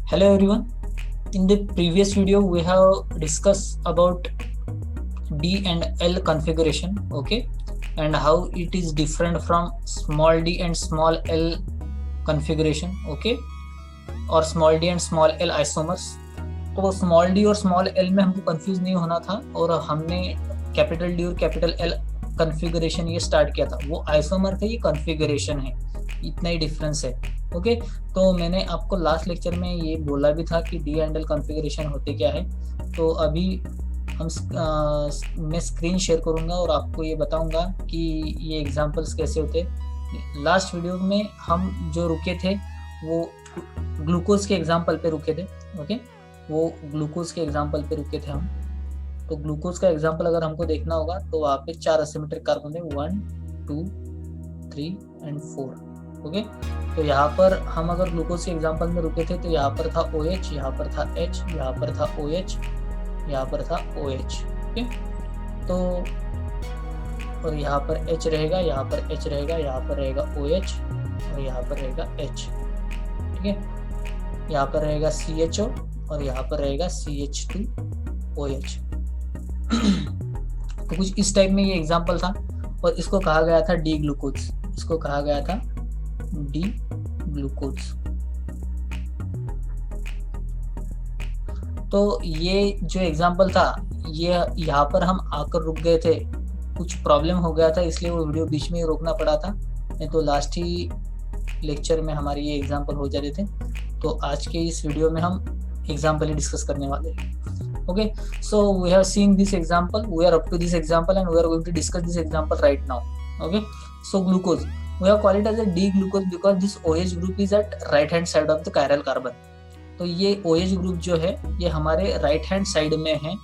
Hello everyone. In the previous video, we have discussed about D and L configuration, okay, and how it is different from small d and small l configuration, okay, और small d and small l isomers. तो small D और small L में हमको confuse नहीं होना था और हमने कैपिटल डी और कैपिटल एल कॉन्फ़िगरेशन ये स्टार्ट किया था। वो आइसोमर का ये कॉन्फ़िगरेशन है, इतना ही डिफरेंस है। ओके, तो मैंने आपको लास्ट लेक्चर में ये बोला भी था कि डी एंड एल कॉन्फ़िगरेशन होते क्या है। तो अभी हम मैं स्क्रीन शेयर करूँगा और आपको ये बताऊँगा कि ये एग्जांपल्स कैसे होते। लास्ट वीडियो में हम जो रुके थे वो ग्लूकोज के एग्जाम्पल पे रुके थे। ओके, वो ग्लूकोज के एग्जाम्पल पे रुके थे हम। तो ग्लूकोज का एग्जाम्पल अगर हमको देखना होगा तो वहाँ पे 4 असिमेट्रिक कार्बन है, 1 2 3 एंड 4। ओके, तो यहाँ पर हम अगर ग्लूकोज के एग्जाम्पल में रुके थे तो यहाँ पर था OH, यहाँ पर था H, यहाँ पर था OH, यहाँ पर था OH। ओके, तो और यहाँ पर H रहेगा, यहाँ पर H रहेगा, यहाँ पर रहेगा OH और यहाँ पर रहेगा H। ठीक है, यहाँ पर रहेगा CHO और यहाँ पर रहेगा CH2OH। तो कुछ इस टाइप में ये एग्जाम्पल था और इसको कहा गया था डी ग्लूकोज, इसको कहा गया था डी ग्लूकोज। तो ये जो एग्जाम्पल था ये यहाँ पर हम आकर रुक गए थे, कुछ प्रॉब्लम हो गया था इसलिए वो वीडियो बीच में ही रोकना पड़ा था, नहीं तो लास्ट ही लेक्चर में हमारे ये एग्जाम्पल हो जाते थे। तो आज के इस वीडियो में हम एग्जाम्पल ही डिस्कस करने वाले हैं। Okay, so we have seen this example, we are up to this example and we are going to discuss this example right now. Okay, so glucose, we have called it as a D glucose because this OH group is at right hand side of the chiral carbon. तो ये OH group जो है ये हमारे right hand side में है,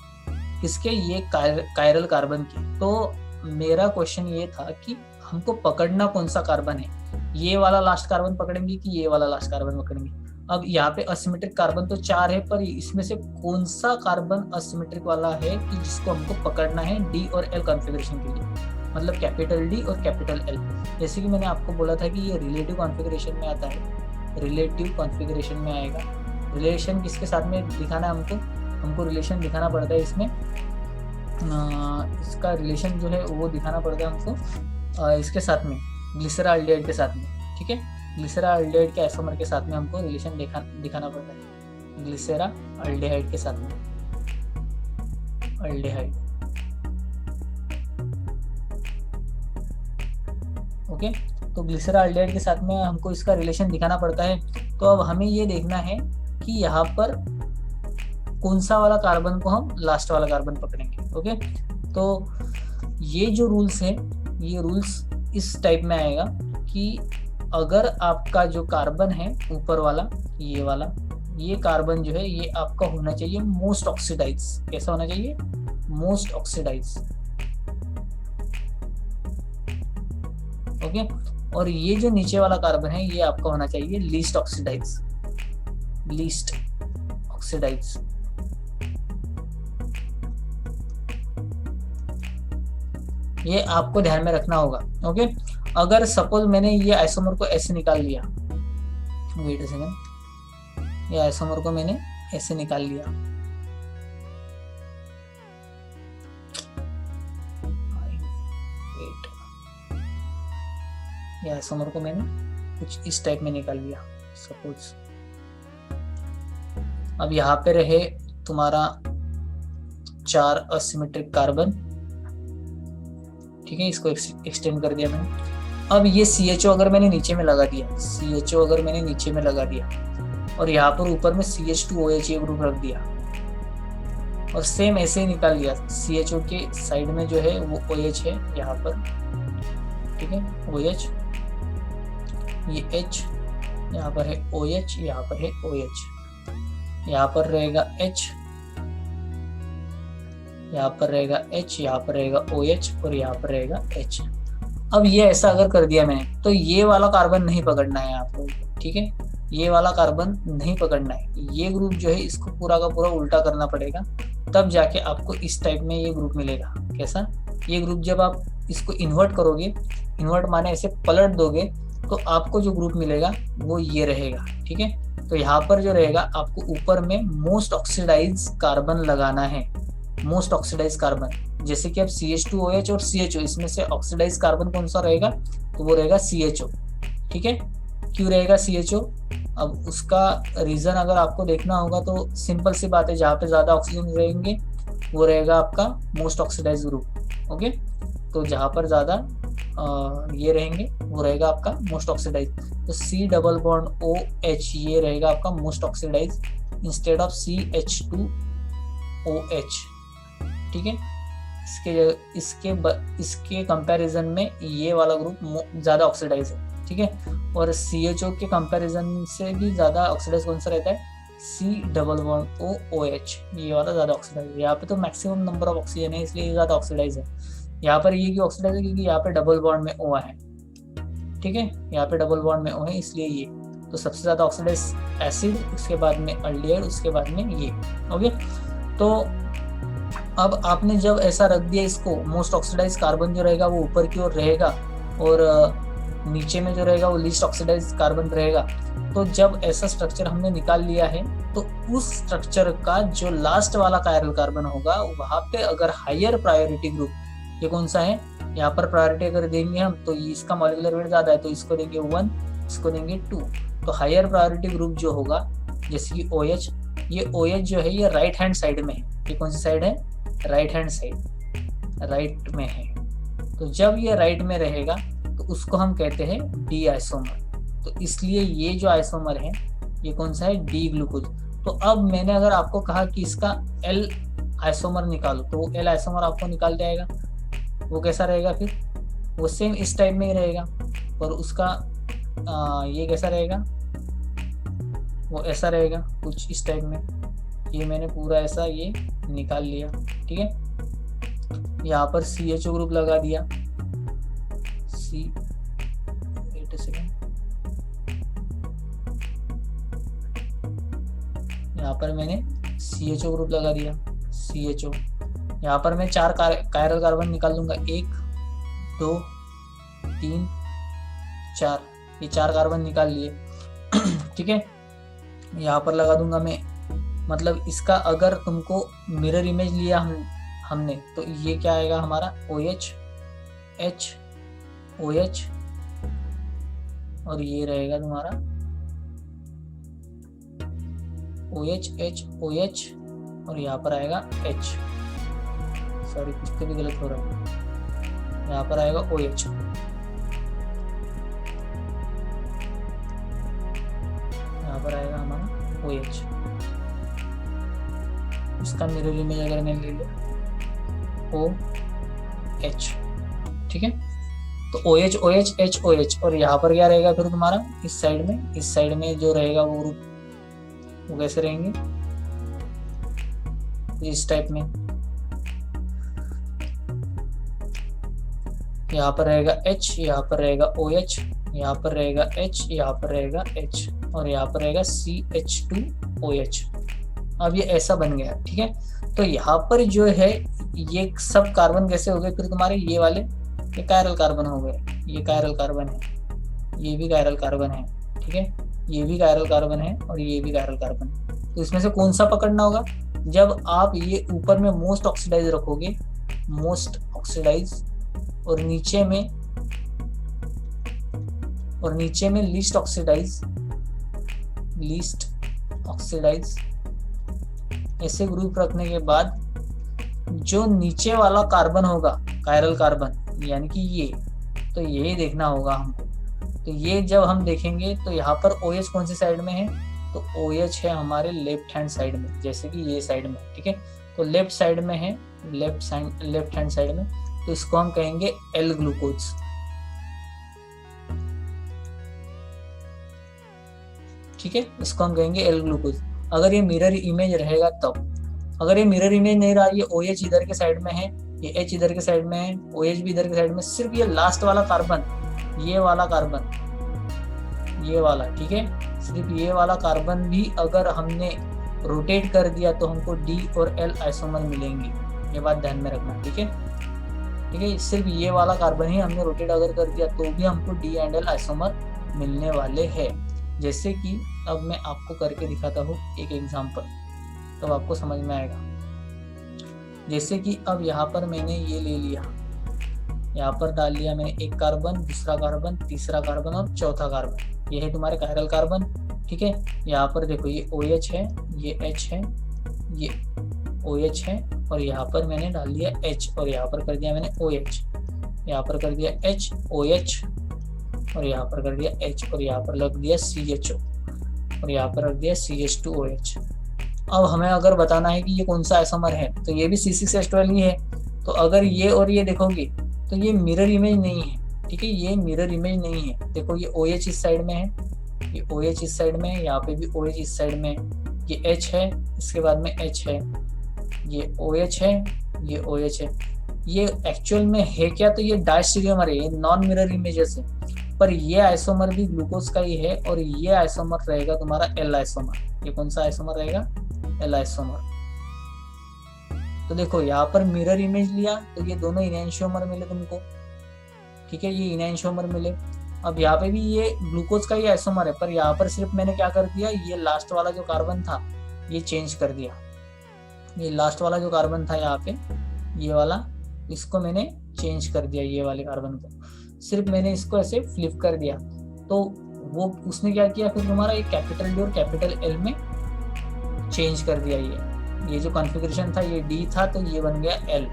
किसके, ये कायरल कार्बन के। तो मेरा क्वेश्चन ये था कि हमको पकड़ना कौन सा कार्बन है, ये वाला लास्ट कार्बन पकड़ेंगे कि ये वाला लास्ट कार्बन पकड़ेंगे। अब यहाँ पे असिमेट्रिक कार्बन तो 4 है, पर इसमें से कौन सा कार्बन असिमेट्रिक वाला है कि जिसको हमको पकड़ना है डी और एल कॉन्फ़िगरेशन के लिए, मतलब कैपिटल डी और कैपिटल एल। जैसे कि मैंने आपको बोला था कि ये रिलेटिव कॉन्फ़िगरेशन में आता है, रिलेटिव कॉन्फ़िगरेशन में आएगा। रिलेशन किसके साथ में दिखाना है हमको रिलेशन दिखाना पड़ता है इसमें, इसका रिलेशन जो है वो दिखाना पड़ता है हमको इसके साथ में, ग्लिसराल्डिहाइड के साथ में। ठीक है, ग्लिसराल्डिहाइड के आइसोमर के साथ में हमको रिलेशन दिखाना पड़ता है, ग्लिसराल्डिहाइड के साथ में, अल्डिहाइड। ओके, तो ग्लिसराल्डिहाइड के साथ में हमको इसका रिलेशन दिखाना पड़ता है। तो अब हमें ये देखना है कि यहाँ पर कौन सा वाला कार्बन को हम लास्ट वाला कार्बन पकड़ेंगे। ओके, तो ये जो रूल्स है ये रूल्स इस टाइप में आएगा कि अगर आपका जो कार्बन है ऊपर वाला, ये वाला, ये कार्बन जो है ये आपका होना चाहिए मोस्ट ऑक्सीडाइज। कैसा होना चाहिए? Most oxidise. ओके, और ये जो नीचे वाला कार्बन है ये आपका होना चाहिए लीस्ट ऑक्सीडाइज, लीस्ट ऑक्सीडाइज। ये आपको ध्यान में रखना होगा। ओके, अगर सपोज मैंने ये आइसोमर को ऐसे निकाल लिया, वेट अ सेकंड, ये आइसोमर को मैंने ऐसे निकाल लिया, वेट, ये आइसोमर को मैंने कुछ इस टाइप में निकाल लिया सपोज। अब यहाँ पे रहे तुम्हारा 4 असिमेट्रिक कार्बन। ठीक है, इसको एक्सटेंड कर दिया मैंने। अब ये CHO अगर मैंने नीचे में लगा दिया, CHO अगर मैंने नीचे में लगा दिया और यहाँ पर ऊपर में CH2OH ये ग्रुप रख दिया और सेम ऐसे ही निकाल लिया। CHO के साइड में जो है वो OH है यहाँ पर, ठीक है, OH, ये H, यहाँ पर है OH, यहाँ पर है OH, यहाँ पर रहेगा H, यहाँ पर रहेगा H, यहाँ पर रहेगा OH और यहाँ पर रहेगा H। अब ये ऐसा अगर कर दिया मैंने तो ये वाला कार्बन नहीं पकड़ना है आपको। ठीक है, ये वाला कार्बन नहीं पकड़ना है, ये ग्रुप जो है इसको पूरा का पूरा उल्टा करना पड़ेगा, तब जाके आपको इस टाइप में ये ग्रुप मिलेगा। कैसा? ये ग्रुप जब आप इसको इन्वर्ट करोगे, इन्वर्ट माने ऐसे पलट दोगे, तो आपको जो ग्रुप मिलेगा वो ये रहेगा। ठीक है, तो यहाँ पर जो रहेगा आपको ऊपर में मोस्ट ऑक्सीडाइज कार्बन लगाना है, मोस्ट ऑक्सीडाइज कार्बन। जैसे कि अब CH2OH और CHO, इसमें से ऑक्सीडाइज कार्बन कौन सा रहेगा, तो वो रहेगा CHO। ठीक है, क्यों रहेगा CHO? अब उसका रीजन अगर आपको देखना होगा तो सिंपल सी बात है, जहाँ पे ज्यादा ऑक्सीजन रहेंगे वो रहेगा आपका मोस्ट ऑक्सीडाइज ग्रुप। ओके, तो जहाँ पर ज्यादा ये रहेंगे वो रहेगा आपका मोस्ट ऑक्सीडाइज। तो C डबल बॉन्ड OH ये रहेगा आपका most oxidise instead of CH2OH। ठीक है, इसके कंपैरिजन में ये वाला ग्रुप ज्यादा ऑक्सीडाइज है। ठीक है, और CHO के कंपैरिजन से भी ज्यादा ऑक्सीडाइज कौन सा रहता है, C डबल बॉन्ड OH, ये वाला ज्यादा ऑक्सीडाइज है। यहाँ पे तो मैक्सिमम नंबर ऑफ ऑक्सीजन है इसलिए ये ज्यादा ऑक्सीडाइज है। यहाँ पर ये क्यों ऑक्सीडाइज है, क्योंकि यहाँ पे डबल बॉन्ड में O है। ठीक है, यहाँ पे डबल बॉन्ड में O है इसलिए ये, तो सबसे ज्यादा ऑक्सीडाइज एसिड, उसके बाद में अल्डिहाइड, उसके बाद में ये। ओके, तो अब आपने जब ऐसा रख दिया इसको, मोस्ट ऑक्सीडाइज कार्बन जो रहेगा वो ऊपर की ओर रहेगा और नीचे में जो रहेगा वो लीस्ट ऑक्सीडाइज कार्बन रहेगा। तो जब ऐसा स्ट्रक्चर हमने निकाल लिया है तो उस स्ट्रक्चर का जो लास्ट वाला कायरल कार्बन होगा वहां पे अगर हायर प्रायोरिटी ग्रुप, ये कौन सा है, यहाँ पर प्रायोरिटी अगर देंगे हम तो इसका मॉलिक्यूलर वेट ज्यादा है तो इसको देंगे 1, इसको देंगे 2। तो हायर प्रायोरिटी ग्रुप जो होगा जैसे कि OH, ये OH जो है ये राइट हैंड साइड में है। ये कौन सी साइड है, राइट हैंड साइड, राइट में है। तो जब ये राइट में रहेगा तो उसको हम कहते हैं डी आइसोमर। तो इसलिए ये जो आइसोमर है ये कौन सा है, डी ग्लूकोज। तो अब मैंने अगर आपको कहा कि इसका L आइसोमर निकालो तो वो L आइसोमर आपको निकाल जाएगा। वो कैसा रहेगा, फिर वो सेम इस टाइप में ही रहेगा, और उसका ये कैसा रहेगा, वो ऐसा रहेगा कुछ इस टाइप में। ये मैंने पूरा ऐसा ये निकाल लिया। ठीक है, यहाँ पर CHO ग्रुप लगा दिया, यहाँ पर मैंने CHO ग्रुप लगा दिया, CHO। यहाँ पर मैं 4 कायरल कार्बन निकाल लूंगा, 1 2 3 4, ये 4 कार्बन निकाल लिए। ठीक है, यहाँ पर लगा दूंगा मैं, मतलब इसका अगर तुमको मिरर इमेज लिया हमने तो ये क्या आएगा हमारा, OH H OH, और ये रहेगा तुम्हारा OH H OH, और यहाँ पर आएगा H, सॉरी कुछ तो भी गलत हो रहा है, यहाँ पर आएगा OH। यहाँ पर आएगा हमारा OH। इसका मिरर इमेज अगर मैं ले लूं OH। ठीक है, तो OH OH H OH, और यहाँ पर क्या रहेगा फिर तुम्हारा, इस साइड में जो रहेगा वो ग्रुप वो कैसे रहेंगे, इस टाइप में। यहाँ पर रहेगा H, यहाँ पर रहेगा OH, यहाँ पर रहेगा H, यहाँ पर रहेगा H, और यहाँ पर रहेगा CH2OH। अब ये ऐसा बन गया। ठीक है, तो यहाँ पर जो है ये सब कार्बन कैसे हो गए फिर तुम्हारे, ये वाले ये कायरल कार्बन हो गए। ये कायरल कार्बन है, ये भी कायरल कार्बन है। ठीक है, ये भी कायरल कार्बन है और ये भी कायरल कार्बन है। तो इसमें से कौन सा पकड़ना होगा, जब आप ये ऊपर में मोस्ट ऑक्सीडाइज रखोगे, मोस्ट ऑक्सीडाइज, और नीचे में लीस्ट ऑक्सीडाइज, ऐसे ग्रुप रखने के बाद जो नीचे वाला कार्बन होगा कायरल कार्बन, यानी कि ये, तो यही देखना होगा हमको। तो ये जब हम देखेंगे तो यहाँ पर OH कौन सी साइड में है, तो OH है हमारे लेफ्ट हैंड साइड में, जैसे कि ये साइड में। ठीक है, तो लेफ्ट साइड में है, लेफ्ट हैंड साइड में, तो इसको हम कहेंगे L ग्लूकोज। ठीक है, इसको हम कहेंगे L ग्लूकोज। अगर ये मिरर इमेज रहेगा तब, अगर ये मिरर इमेज नहीं रहा, ये OH इधर के साइड में है, ये H इधर के साइड में है, OH भी इधर के साइड में, सिर्फ ये लास्ट वाला कार्बन, ये वाला कार्बन, ये वाला, ठीक है, सिर्फ ये वाला कार्बन भी अगर हमने रोटेट कर दिया तो हमको D और L आइसोमर मिलेंगे। ये बात ध्यान में रखना। ठीक है, ठीक है, सिर्फ ये वाला कार्बन ही हमने रोटेट अगर कर दिया तो भी हमको D एंड L आइसोमर मिलने वाले हैं। जैसे कि अब मैं आपको करके दिखाता हूँ एक एग्जांपल, तब आपको समझ में आएगा। जैसे कि अब यहाँ पर मैंने ये ले लिया, यहाँ पर डाल लिया मैंने एक कार्बन, दूसरा कार्बन, तीसरा कार्बन और चौथा कार्बन। ये है तुम्हारे कायरल कार्बन, ठीक है। यहाँ पर देखो ये OH है, ये H है, ये OH है, और यहाँ पर मैंने डाल दिया H, और यहाँ पर कर दिया मैंने OH, यहाँ पर कर दिया H OH, और यहाँ पर कर दिया H, और यहाँ पर लग दिया CHO, और यहाँ पर रख दिया CH2OH। अब हमें अगर बताना है कि ये कौन सा आइसोमर है, तो ये भी C6H12 ही है। तो अगर ये और ये देखोगे तो ये मिरर इमेज नहीं है, ठीक है, ये मिरर इमेज नहीं है। देखो ये OH इस साइड में है, ये OH इस साइड में है, यहाँ पे भी OH इस साइड में है, ये H है, इसके बाद में H है, ये OH है, ये OH है। ये एक्चुअल में है क्या, तो ये डायस्टेरियोमर है, ये नॉन मिरर इमेजेस है। पर ये आइसोमर भी ग्लूकोज का ही है, और ये आइसोमर रहेगा तुम्हारा L आइसोमर। ये कौन सा आइसोमर रहेगा, L आइसोमर। तो देखो यहाँ पर मिरर इमेज लिया तो ये दोनों इनैंशियोमर मिले तुमको, ठीक है, ये इनैंशियोमर मिले। अब यहाँ पे भी ये ग्लूकोज का ही आइसोमर है, पर यहाँ पर सिर्फ मैंने क्या कर दिया, ये लास्ट वाला जो कार्बन था ये चेंज कर दिया। ये लास्ट वाला जो कार्बन था यहाँ पे, ये वाला, इसको मैंने चेंज कर दिया, ये वाले कार्बन को सिर्फ मैंने इसको ऐसे फ्लिप कर दिया। तो वो उसने क्या किया, फिर तुम्हारा एक कैपिटल D और कैपिटल L में चेंज कर दिया। ये जो कॉन्फ़िगरेशन था ये D था, तो ये बन गया L।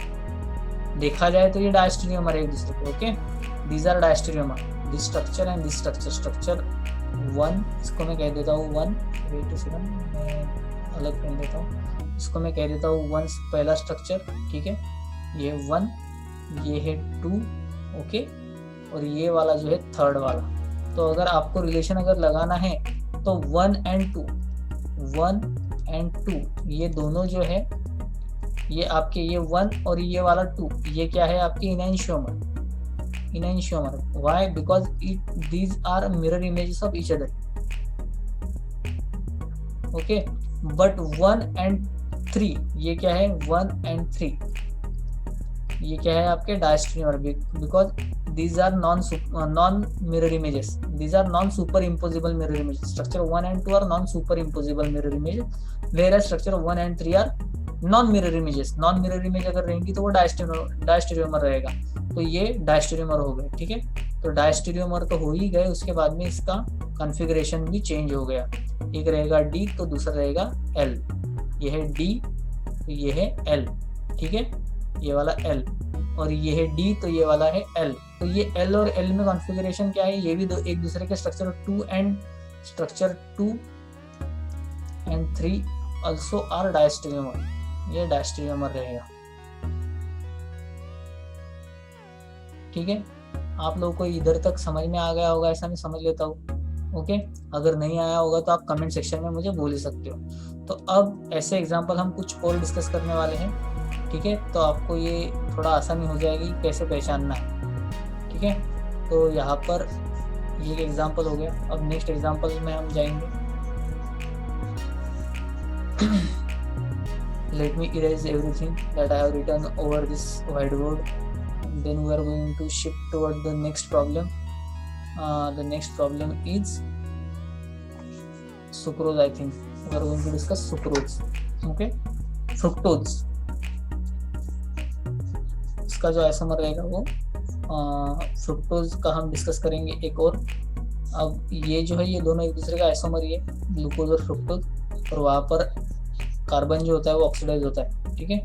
देखा जाए तो ये डायस्टेरियोमर है एक दूसरे पे, okay. These are diastereomer, this structure and this structure. Structure 1, इसको मैं कह देता हूँ 1, वेट अ सेकंड, मैं अलग कर देता हूँ, इसको मैं कह देता हूँ 1 पहला स्ट्रक्चर, ठीक है, ये 1, ये है 2, ओके, और ये वाला जो है थर्ड वाला। तो अगर आपको रिलेशन अगर लगाना है तो 1 एंड 2 ये दोनों जो है, ये आपके ये 1 और ये वाला 2, ये क्या है आपके enantiomer. Why, because these are mirror images of each other, okay. But 1 and 3 ये क्या है, 1 एंड 3 ये क्या है आपके डायस्टेरियोमर, because these are non mirror images, these are non superimposable mirror images. Structure 1 and 2 are non superimposable mirror images, whereas structure 1 and 3 are non mirror images. non mirror image अगर रहेंगी तो वो डायस्टेरियोमर रहेगा। तो ये डायस्टेरियोमर हो गए, ठीक है। तो डायस्टेरियोमर तो हो ही गए, उसके बाद में इसका कॉन्फ़िगरेशन भी चेंज हो गया। एक रहेगा D तो दूसरा रहेगा L। ये है D तो ये है L, ठीक है, ये वाला L, और ये है D तो ये वाला है L। तो ये L और L में कॉन्फ़िगरेशन क्या है, ये भी दो एक दूसरे के स्ट्रक्चर 2 एंड 3 also are डायस्टेरियोमर, ये डायस्टेरियोमर रहेगा, ठीक है। आप लोगों को इधर तक समझ में आ गया होगा, ऐसा मैं समझ लेता हूँ, ओके। अगर नहीं आया होगा तो आप कमेंट सेक्शन में मुझे बोल ही सकते हो। तो अब ऐसे एग्जांपल हम कुछ और डिस्कस करने वाले हैं, ठीक है, तो आपको ये थोड़ा आसानी हो जाएगी कैसे पहचानना है, ठीक है। तो यहाँ पर ये एग्जांपल हो गया। अब नेक्स्ट एग्जांपल में हम जाएंगे। Let me erase everything that I have written over this whiteboard. Then we are going to shift toward the next problem. The next problem is sucrose. I think we are going to discuss sucrose. Okay, fructose. इसका जो isomer रहेगा वो fructose का हम discuss करेंगे एक और। अब ये जो है ये दोनों एक दूसरे का आइसोमर ही है, ग्लूकोज और फ्रुक्टोज, और वहाँ पर कार्बन जो होता है वो ऑक्सीडाइज होता है, ठीक है।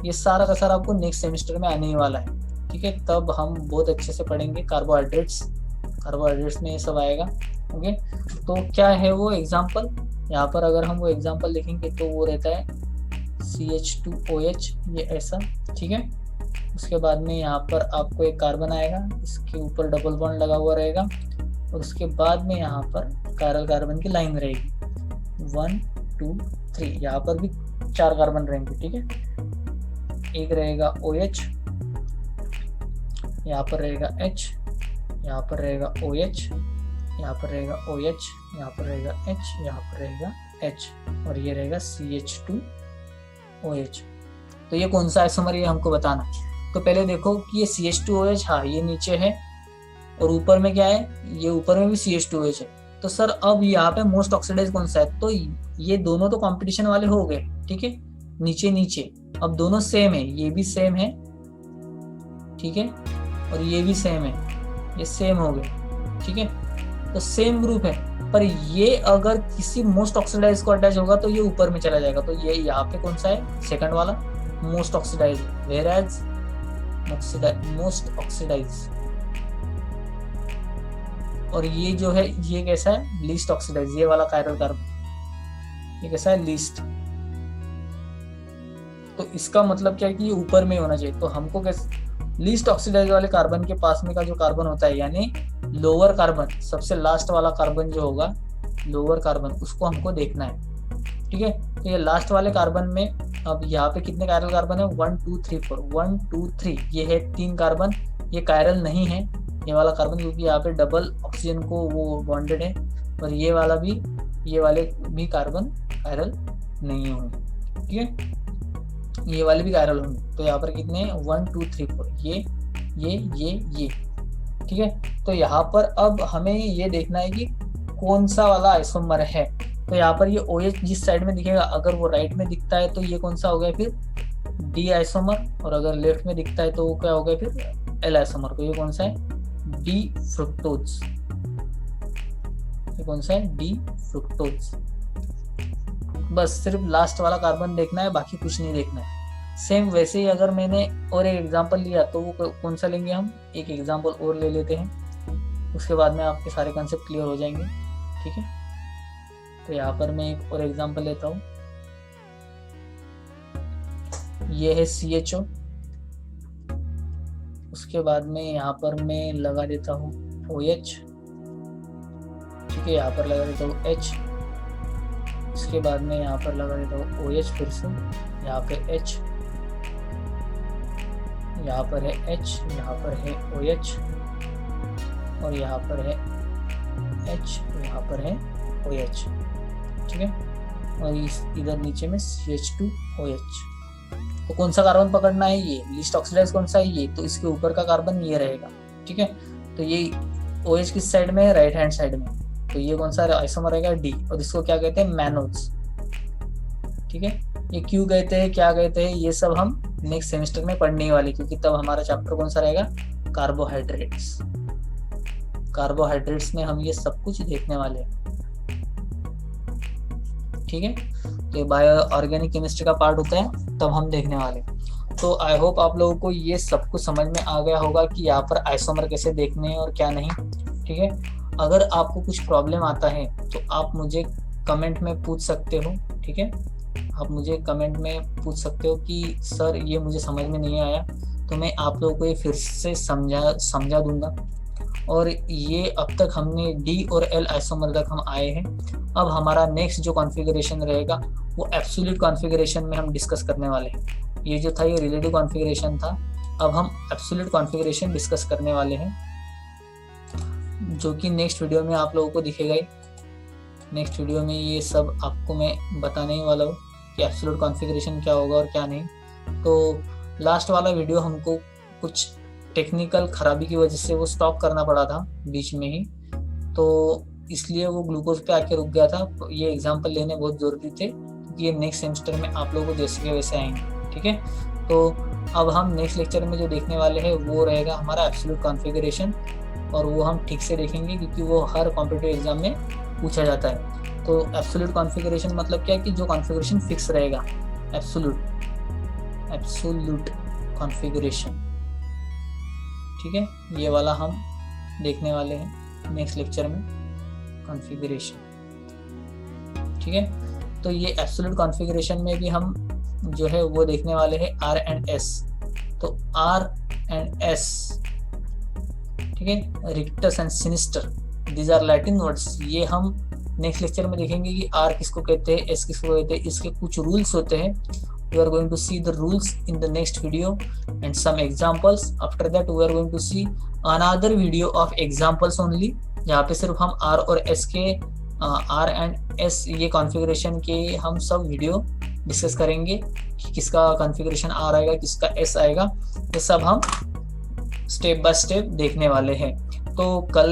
ये सारा का सारा आपको नेक्स्ट सेमेस्टर में आने ही वाला है, ठीक है। तब हम बहुत अच्छे से पढ़ेंगे कार्बोहाइड्रेट्स में ये सब आएगा, ओके। तो क्या है वो एग्जाम्पल, यहाँ पर अगर हम वो एग्जाम्पल देखेंगे तो वो रहता है CH2OH, ये ऐसा, ठीक है। उसके बाद में यहाँ पर आपको एक कार्बन आएगा, इसके ऊपर डबल बॉन्ड लगा हुआ रहेगा, और उसके बाद में यहाँ पर कायरल कार्बन की लाइन रहेगी 1 2 3, यहाँ पर भी 4 कार्बन रहेंगे, ठीक है। एक रहेगा OH, यहाँ पर रहेगा H, यहाँ पर रहेगा OH, यहाँ पर रहेगा OH, यहाँ पर रहेगा H, यहाँ पर रहेगा H, और ये रहेगा CH2OH। तो ये कौन सा आइसोमर ये हमको बताना। तो पहले देखो कि ये CH2OH, हाँ ये नीचे है, और ऊपर में क्या है, ये ऊपर में भी CH2OH है, तो सर अब यहाँ पे मोस्ट ऑक्सीडाइज कौन सा है, तो ये दोनों तो कंपटीशन वाले हो गए, ठीक है, नीचे नीचे। अब दोनों सेम है, ये भी सेम है, ठीक है, और ये भी सेम है, ये सेम हो गए, ठीक है, तो सेम ग्रुप है। पर ये अगर किसी मोस्ट ऑक्सीडाइज को अटैच होगा तो ये ऊपर में चला जाएगा, तो ये यहाँ पे कौन सा है, सेकंड वाला most oxidise, whereas most oxidise. और ये जो है ये कैसा है, लीस्ट ऑक्सीडाइज, ये वाला कायरल कार्बन ये कैसा है, लीस्ट। तो इसका मतलब क्या है कि ये ऊपर में होना चाहिए। तो हमको कैसे, लीस्ट ऑक्सीडाइज वाले कार्बन के पास में का जो कार्बन होता है, यानी लोअर कार्बन, सबसे लास्ट वाला कार्बन जो होगा लोअर कार्बन, उसको हमको देखना है, ठीक है। तो ये लास्ट वाले कार्बन में अब यहाँ पे कितने कायरल कार्बन है, 1 2 3 4, 1 2 3, ये है 3 कार्बन। ये कायरल नहीं है ये वाला कार्बन, क्योंकि यहाँ पे डबल ऑक्सीजन को वो बॉन्डेड है, और ये वाला भी, ये वाले भी कार्बन कायरल नहीं होंगे, ठीक है, ये वाले भी कायरल होंगे। तो यहाँ पर कितने, 1 2 3 4, ये, ठीक है। तो यहाँ पर अब हमें ये देखना है कि कौन सा वाला आइसोमर है। तो यहाँ पर ये OH जिस साइड में दिखेगा, अगर वो राइट में दिखता है तो ये कौन सा हो गया फिर, डी आइसोमर, और अगर लेफ्ट में दिखता है तो वो क्या हो गया फिर, एल आइसोमर। तो ये कौन सा है, डी फ्रुक्टोज, ये कौन सा है, डी फ्रुक्टोज। बस सिर्फ लास्ट वाला कार्बन देखना है, बाकी कुछ नहीं देखना है। सेम वैसे ही अगर मैंने और एक एग्जांपल लिया तो वो कौन सा लेंगे, हम एक एग्जांपल और ले लेते हैं, उसके बाद में आपके सारे कंसेप्ट क्लियर हो जाएंगे, ठीक है। तो यहाँ पर मैं एक और एग्जांपल लेता हूँ, ये है CHO, उसके बाद में यहाँ पर मैं लगा देता हूँ OH, ठीक है, यहाँ पर लगा देता हूँ H, इसके बाद में यहाँ पर लगा देता हूँ OH, फिर से यहाँ पे H, यहाँ पर है H, यहाँ पर है OH, और यहाँ पर है H, यहाँ पर है OH, ठीक है, और इस इधर नीचे में CH2OH। तो कौन सा कार्बन पकड़ना है, ये लीस्ट ऑक्सीडाइज कौन सा है, ये, तो इसके ऊपर का कार्बन ये रहेगा, ठीक है। तो ये OH किस साइड में है, राइट हैंड साइड में, तो ये कौन सा आइसोमर रहेगा, डी, और इसको क्या कहते हैं, मैनोज, ठीक है। ये क्यों कहते हैं, क्या कहते हैं, ये सब हम नेक्स्ट सेमेस्टर में पढ़ने वाले, क्योंकि तब हमारा चैप्टर कौन सा रहेगा, कार्बोहाइड्रेट्स। कार्बोहाइड्रेट्स में हम ये सब कुछ देखने वाले हैं, ठीक है। तो बायो ऑर्गेनिक केमिस्ट्री का पार्ट होता है, तब हम देखने वाले। तो आई होप आप लोगों को ये सब कुछ समझ में आ गया होगा कि यहाँ पर आइसोमर कैसे देखने हैं और क्या नहीं, ठीक है। अगर आपको कुछ प्रॉब्लम आता है तो आप मुझे कमेंट में पूछ सकते हो, ठीक है, आप मुझे कमेंट में पूछ सकते हो कि सर ये मुझे समझ में नहीं आया, तो मैं आप लोगों को ये फिर से समझा दूंगा। और ये अब तक हमने डी और एल आइसोमर तक हम आए हैं। अब हमारा नेक्स्ट जो कॉन्फ़िगरेशन रहेगा वो एब्सोल्यूट कॉन्फ़िगरेशन में हम डिस्कस करने वाले हैं। ये जो था ये रिलेटिव कॉन्फ़िगरेशन था, अब हम एब्सोल्यूट कॉन्फ़िगरेशन डिस्कस करने वाले हैं, जो कि नेक्स्ट वीडियो में आप लोगों को दिखेगा ही। नेक्स्ट वीडियो में ये सब आपको मैं बताने ही वाला हूँ कि एब्सोल्यूट कॉन्फ़िगरेशन क्या होगा और क्या नहीं। तो लास्ट वाला वीडियो हमको कुछ टेक्निकल खराबी की वजह से वो स्टॉप करना पड़ा था बीच में ही, तो इसलिए वो ग्लूकोज पे आके रुक गया था। ये एग्जाम्पल लेने बहुत ज़रूरी थे क्योंकि ये नेक्स्ट सेमेस्टर में आप लोगों को जैसे के वैसे आएंगे, ठीक है। तो अब हम नेक्स्ट लेक्चर में जो देखने वाले हैं वो रहेगा हमारा एब्सोल्यूट कॉन्फ़िगरेशन, और वो हम ठीक से देखेंगे क्योंकि वो हर कॉम्पिटिटिव एग्जाम में पूछा जाता है। तो एब्सोल्यूट कॉन्फ़िगरेशन मतलब क्या है कि जो कॉन्फ़िगरेशन फिक्स रहेगा, एब्सोल्यूट कॉन्फ़िगरेशन, ठीक है। ये वाला हम देखने वाले हैं नेक्स्ट लेक्चर में, कॉन्फ़िगरेशन, ठीक है। तो ये एब्सोल्यूट कॉन्फ़िगरेशन में भी हम जो है वो देखने वाले हैं R and S। तो R and S, ठीक है, rictus and sinister, these are Latin words. ये हम नेक्स्ट लेक्चर में देखेंगे कि R किसको कहते हैं, S किसको कहते हैं, इसके कुछ रूल्स होते हैं। We are going to see the rules in the next video and some examples. After that we are going to see another video of examples only, जहाँ पे सिर्फ हम R और S के R and S ये configuration के हम सब वीडियो डिस्कस करेंगे कि किसका कॉन्फ़िगरेशन R आएगा, किसका S आएगा, ये सब हम स्टेप बाय स्टेप देखने वाले हैं। तो कल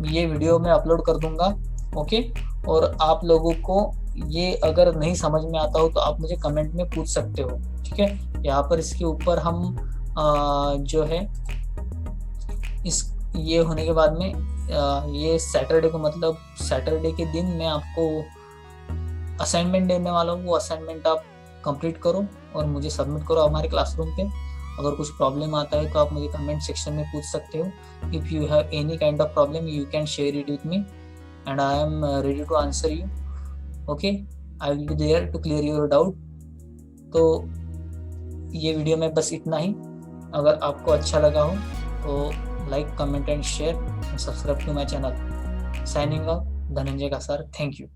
ये वीडियो मैं अपलोड कर दूंगा ओके। और आप लोगों को ये अगर नहीं समझ में आता हो तो आप मुझे कमेंट में पूछ सकते हो, ठीक है। यहाँ पर इसके ऊपर हम जो है इस ये होने के बाद में ये सैटरडे को, मतलब सैटरडे के दिन मैं आपको असाइनमेंट देने वाला हूँ। वो असाइनमेंट आप कंप्लीट करो और मुझे सबमिट करो हमारे क्लासरूम पे। अगर कुछ प्रॉब्लम आता है तो आप मुझे कमेंट सेक्शन में पूछ सकते हो। If you have any kind of problem you can share it with me and I am ready to answer you. Okay, I will be there to clear your doubt. तो ये video में बस इतना ही। अगर आपको अच्छा लगा हो तो like, comment and share and subscribe to my channel. Signing off, Dhananjay Kasar. Thank you.